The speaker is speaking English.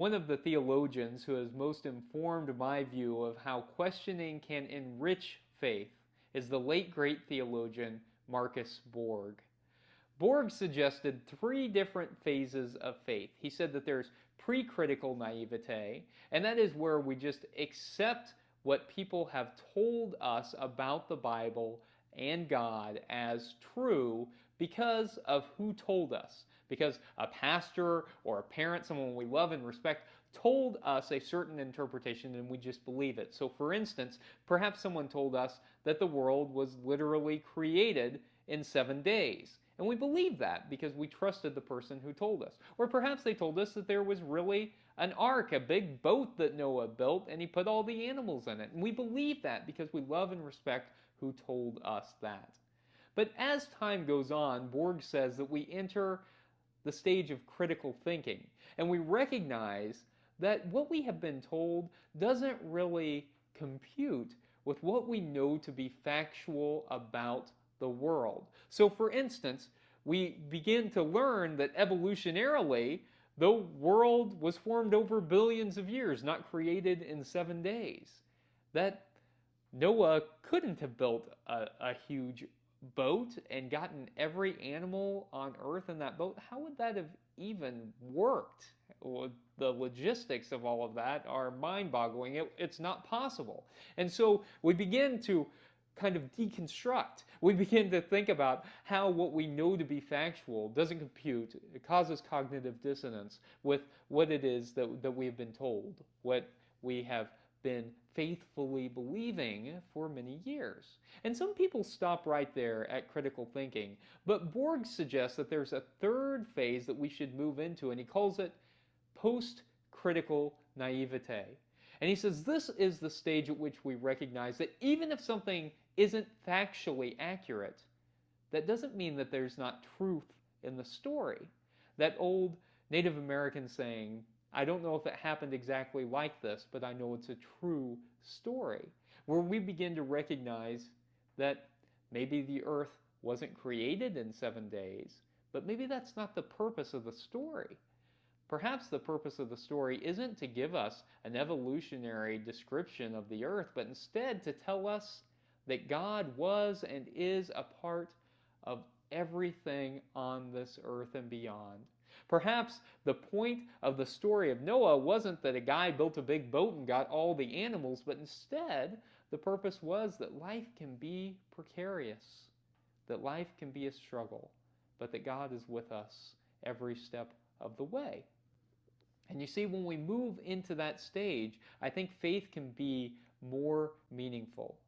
One of the theologians who has most informed my view of how questioning can enrich faith is the late great theologian Marcus Borg. Borg suggested three different phases of faith. He said that there's pre-critical naivete, and that is where we just accept what people have told us about the Bible and God as true because of who told us. Because a pastor or a parent, someone we love and respect, told us a certain interpretation and we just believe it. So, for instance, perhaps someone told us that the world was literally created in 7 days. And we believe that because we trusted the person who told us. Or perhaps they told us that there was really an ark, a big boat that Noah built, and he put all the animals in it. And we believe that because we love and respect who told us that. But as time goes on, Borg says that we enter the stage of critical thinking, and we recognize that what we have been told doesn't really compute with what we know to be factual about the world. So, for instance, we begin to learn that evolutionarily, the world was formed over billions of years, not created in 7 days. That Noah couldn't have built a huge boat and gotten every animal on earth in that boat. How would that have even worked? Well, the logistics of all of that are mind-boggling. It's not possible. And so we begin to kind of deconstruct. We begin to think about how what we know to be factual doesn't compute. It causes cognitive dissonance with what it is that we have been told, what we have been faithfully believing for many years. And some people stop right there at critical thinking, but Borg suggests that there's a third phase that we should move into, and he calls it post-critical naivete. And he says this is the stage at which we recognize that even if something isn't factually accurate, that doesn't mean that there's not truth in the story. That old Native American saying, I don't know if it happened exactly like this, but I know it's a true story, where we begin to recognize that maybe the earth wasn't created in 7 days, but maybe that's not the purpose of the story. Perhaps the purpose of the story isn't to give us an evolutionary description of the earth, but instead to tell us that God was and is a part of everything on this earth and beyond. Perhaps the point of the story of Noah wasn't that a guy built a big boat and got all the animals, but instead the purpose was that life can be precarious, that life can be a struggle, but that God is with us every step of the way. And you see, when we move into that stage, I think faith can be more meaningful.